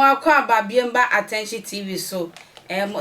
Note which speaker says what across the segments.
Speaker 1: akwa ba biemba attention TV so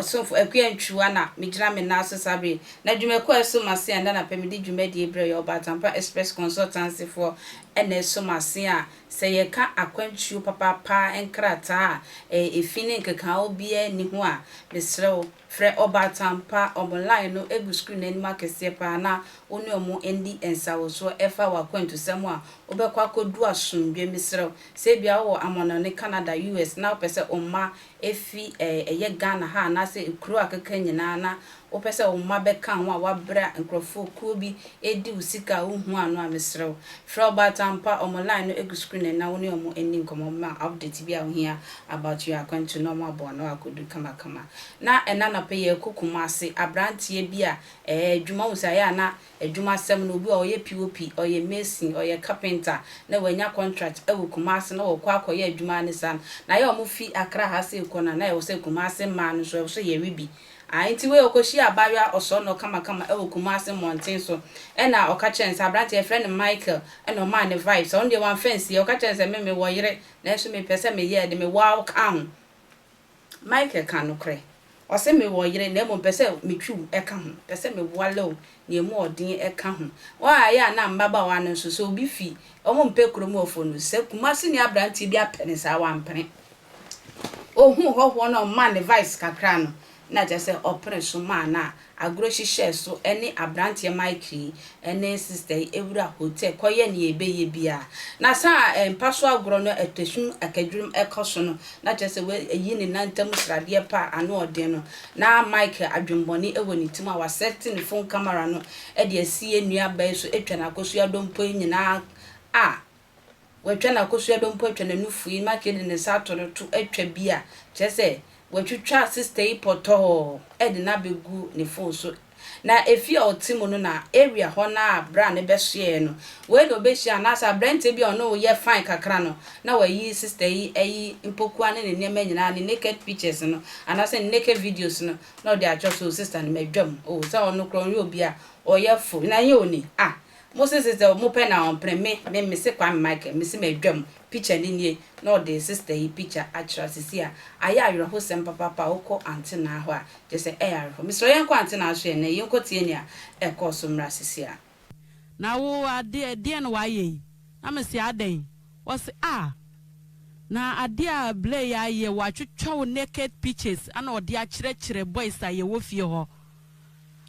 Speaker 1: so akuantwa na mejira me na so sabre na dwumako eso mase anda na pemidi dwumadi ebre yo batampa express consultancy for ene eso mase a se ye ka akwantuo papa enkrata efini nkeka obi ni ho a mesrew frɛ obatampa online no egu screen ani makese pa na oni omo endi ensawo so efa wakwantu sam a obekwa kodu asomdwe mesrew se bia wo amono ne Canada US na opese omma efi eye Ghana ha na se ekru akeka nyina na opese omma beka ho a wabra nkrofo ku bi edi usika uhu anu a mesrew frɛ obatampa online no egu screen na oni omo endi nkomo ma update bi a ohia about you akwantu no ma bo no akodu kama na enana peye kokumase abrantie bia dwuma usaya na dwuma sem no obi oye POP oye mason oye carpenter na wanya contract kumase na wokwa akoye dwuma ne san na ye omufi akra ha se kona na ye wo se kumase man so ye ribi anti we okoshi abawia oso no kama kumase mountain so na okachen abrantie friend Michael na man ne vibes on the one fence ye okachen se me wo yire na so me pese me ye de me wow kan Michael kan no kre ose me wo yire na mo pese metwu eka ho pese me wale o ne mu odin eka ho wa ya na mbaba wa no so obi fi omo mpe kromo ofo no se kumase ni abrantie bi apene sa wa mpene ohu ho no man vice kakra no na jese opere so man na agroshi share so ene abrantie Mikey ene sister ewura hotel koye ne ebeye bia na sa mpaso agro no etehun akadwum ekoso no na jese we eyi ne nantam srade pa ano odin no na Mike adwumboni ewo ni tim a wa setting phone camera no e de asie nua ba so etwa na akoso adompo nyina wetwa na akoso adompo etwa na nufu yi make ne sa toro to etwa bia jese wetwitwa sister ipoto edi na begu ne phone so na efi otimo no na area ho na bra ne be share no we no be share na sa brand bi ono ye fine kakra no na we yi sister yi eyi impokua ne ne nyina ne naked pictures no and say naked videos no na dey adjust so sister ne medwam o sa ono kron yo bia o ye fu na ye oni Moses is the mope na on preme me se kwa Michael me se medwam picture ni nie no the sister yi picture atras sia aya ayro ho sem papa okọ antina ho a je se ayro me so yen kwa antina so yen yen kotie ni a ekọ so mra sisia
Speaker 2: na wo ade no wa ye na me se aden wo se na ade a blay ya ye wa twetwa naked pictures ana ode a kire boys a ye wo fie ho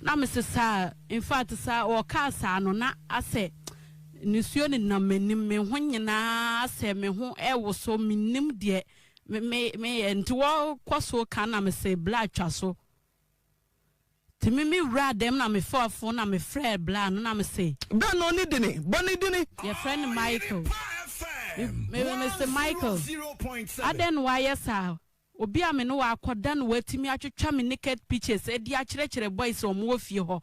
Speaker 2: na me se sa in fact sa o ka sa no na ase nisuo ni na menim me ho nyina ase me ho ewo so minim de me enti wo kwaso ka na me se bla twa so timi mi wra dem na me fofo na me frɛ bla no na me se
Speaker 3: bla no ni dini boni dini
Speaker 2: your friend Michael me se Michael aden wa yesa obi a me no akoda no watimi atwetwa me naked pictures e di akire boys o mo fie ho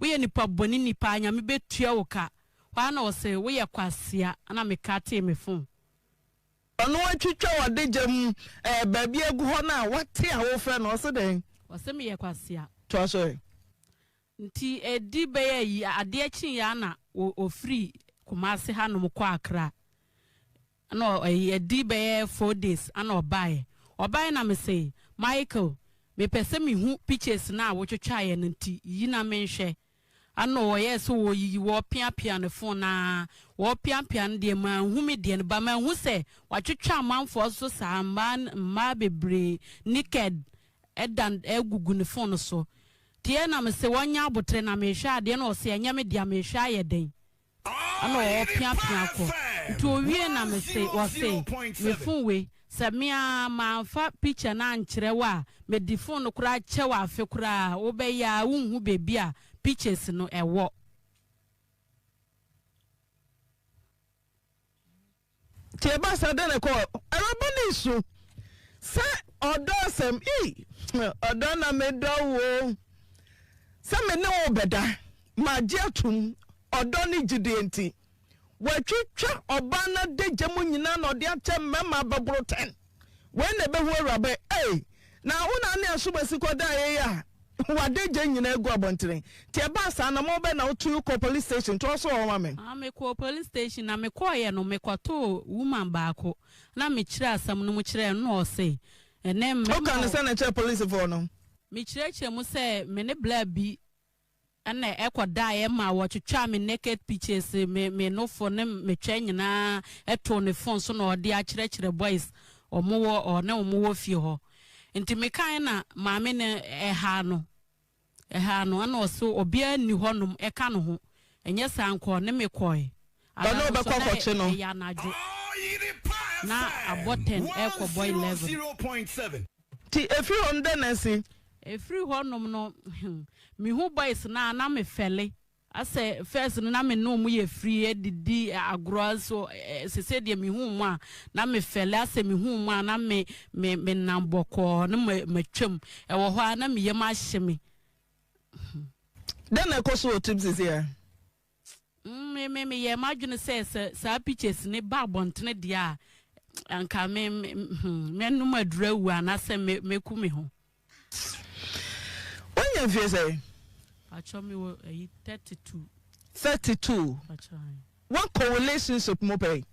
Speaker 2: we ye nipa boni nipa anya me betua wo ka wa na wo se we ye kwasea na me ka te me phone
Speaker 3: ono atwetwa wode jam baabi egu ho na wate a wo frɛ no so den
Speaker 2: wo se me ye kwasea
Speaker 3: to so
Speaker 2: nti edi be yi ade achi ya na o free kumase ha no mko akra no edi be 4 days ana obae na me say Michael me pese me hu pictures na wo twetwa ye nti yi na me nhwe ano wo yes wo yi wo pia ne phone na wo pia ne de ma hu me de ba ma hu se wa twetwa manfo so sa ma bebre naked edan egugu ne phone so tie na me se wonya abotre na me hwe ade na o se enya me dia me hwe aye den ano wo pia ko to wie na me se wo se me phone we Samia manfa picture na nkyere wa me di phone kura che wa afi kura wo be ya wunhu bebi a pictures no ewo
Speaker 3: tie ba sa de ne ko erobani su se odosem odo na me do wo se me ne wo beda ma je atum odo ni gide enti watwitwa obana de jamu nyina na ode ache mema babro 10 when ne be hu awrabe na una ne asubasi koda ye ya wade je nyina egu abontere tie ba sa na mo be na otu ko police station to so o ma me
Speaker 2: me ko police station na me ko ye no me kwato woman baako na me kire asam no mo kire no o say ene me
Speaker 3: o kan say na kire police for no
Speaker 2: me kire mo say me ne bla bi ana ekoda ye ma wo twetwa me naked pictures me no for ne me twa nyina eto ne phone so na ode a kire boys omowo o na omowo fie ho nti me kan na maame ne eha no ana oso obia ni honum eka no ho enye sanko ne me koi
Speaker 3: no be kokkoche no
Speaker 2: ya najo na aboten eko boy level
Speaker 4: 0.7
Speaker 3: ti efri on denesi
Speaker 2: efri honum no mi hu boys na me fele ase first na me no mu ye free edidi agro so se se de mi hu mu a na me fele ase mi hu mu a na me namboko na me twem e wo ho na me ye ma hye me
Speaker 3: then ekoso tips is here
Speaker 2: me ye ma dwene se sa pictures ne ba bontene de a anka me no madura wu ana se me ku me ho
Speaker 3: onye fie say
Speaker 2: acho me wo
Speaker 3: 32 one relationship mo pay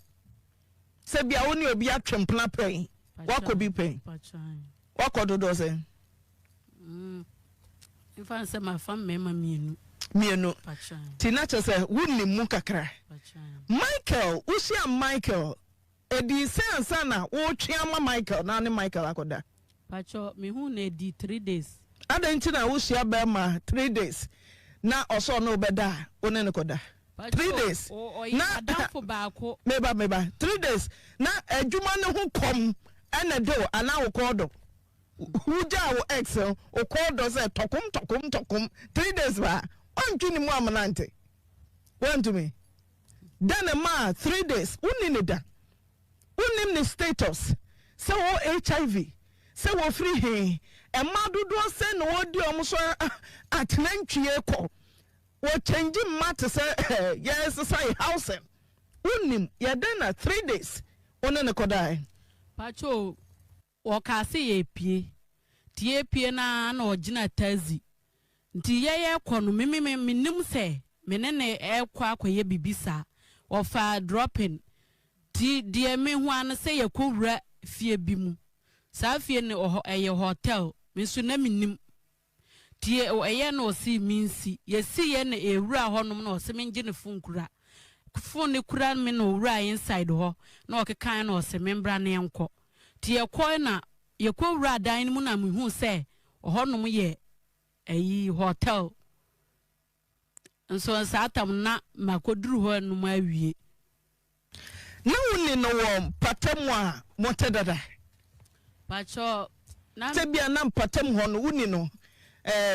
Speaker 3: se bia woni obi atwempna pay wako bi pay wako dodo say
Speaker 2: if I say my fam mema
Speaker 3: mienu tina che say wonni mu kakra Michael usia Michael edi sense na wo twa Michael na ne Michael akoda
Speaker 2: pacho me hu na di 3 days
Speaker 3: adanti na usia be ma 3 days na oso no beda one ne koda 3 days na
Speaker 2: adamfo baako
Speaker 3: meba 3 days na adwuma ne ho kom ene do ana wo kodo huja wo ex o kodo say tokum 3 days ba ontuni mu amanante want to me then ma 3 days unni da unnim ne status so HIV so wo free he e ma dodo se no odi omso atnantwie ko wo change mat say yes say house unnim ya then 3 days one ne kodai
Speaker 2: pacho wo ka se ye pie na ogina tazi nti ye kono minim se menene ekwa akoye bibisa ofa dropping ti die me hu an se ye kowura fie bi mu sa fie ne eye hotel minsu na minim ti eye na osi minsi ye si ye na ewura honom na ose menje ne funkura fun ne kura me na owura inside ho na okekan na ose membra na enko ti ye ko na ye kowura dan mu na me hu se honom ye ayi hotel nso satam na makoduru ho no mawie
Speaker 3: na woni no wo patam a motedada
Speaker 2: pacho na
Speaker 3: tebia na patam ho no woni no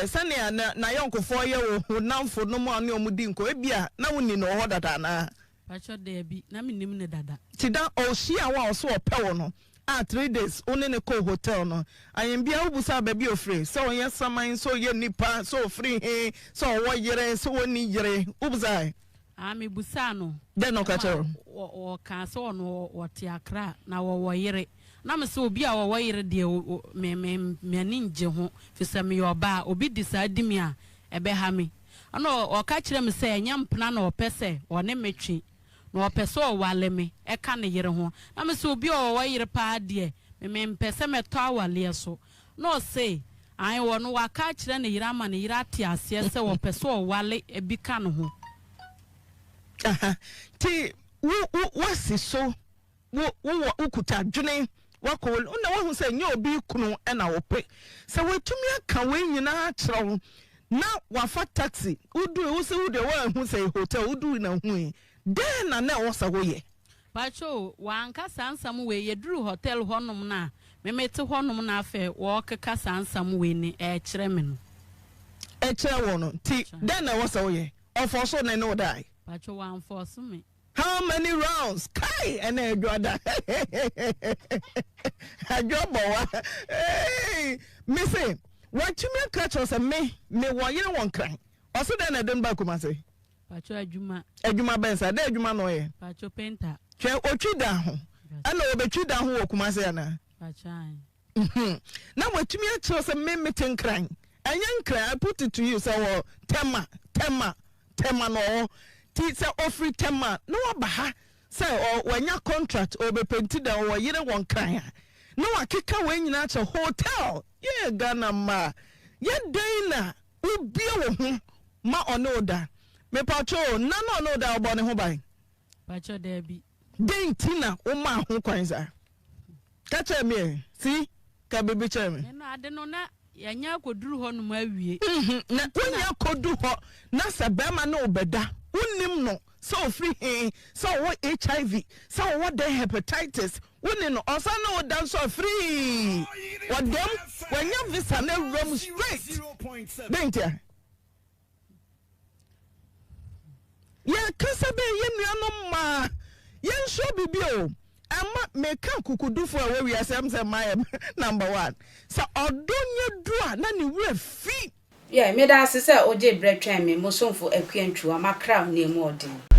Speaker 3: sane na yonkofo ye wo namfo no mu ane omudi nko ebia na woni no ho dada na
Speaker 2: pacho de bi na minim ne dada
Speaker 3: tida o hia wa so opewo no 3 days one ne ko hotel no ayembia ubusa baby ofre so ye saman so ye nipa so free he so wo yere so woni yere ubusa
Speaker 2: ami busa no
Speaker 3: de no ka chero
Speaker 2: o ka so no wote akra na wo yere na me so obi a wo yere de me ninje ho fisame yoba obi disadi a ebe ha me ana o ka kire me se enyampna na opese one metwe na opese o wale me e ka ne yere ho na me so obi o yere pa de me mpese meto awale so no say ai wo no wa ka kire ne yere ama ne yere ate ase se wo pese o wale e bi ka no ho
Speaker 3: ti wasi so wo ukuta dwene wako na wo hu se nye obi kunu e na wo pe se wetumi aka we nyina akyerew na wafa taxi udu wo se wude wo hu se hotel udu na hu den na wo sa wo ye
Speaker 2: pacho wanka sansam we yeduru hotel honum na memete honum na afa wo keka sansam we ni e kire me no
Speaker 3: e kire wo no ti den na wo sa wo ye ofo so na no die
Speaker 2: pacho wan force me
Speaker 3: how many rounds kai and edwada ajobo hey missing what you make catch us me wo yere won kran oso den na dem ba kuma say
Speaker 2: pacho adwuma
Speaker 3: bensa da adwuma no ye
Speaker 2: pacho painter
Speaker 3: twe otwida ho ana obetwida ho wo kuma say na
Speaker 2: pacho
Speaker 3: na watumi a cho say me meten kran I put it to you say tema no ti say offer tema no abaha say when your contract or be painted or yere won kran no akeka we nyina che hotel ye Ghana ma ye dina obi wo ho ma ono da me pacho na no da obo ne ho ban
Speaker 2: pacho there be
Speaker 3: den tina o ma ho kwan za ka che me si ka bebe che me
Speaker 2: na ade no na yanya koduru ho no ma wie
Speaker 3: na wonya kodu ho na se be ma na obeda unim no so free so what HIV so what the hepatitis woni no osa na odan so free what them when you visa na room straight bentia ya kasa be ye nuanom ma ye nso bibio ama meka kukudufo a we asem say my number 1 so odonye dua na ni we fi
Speaker 1: yeah me da se oje bre twen me mo somfo akua ntwa makra na emu odin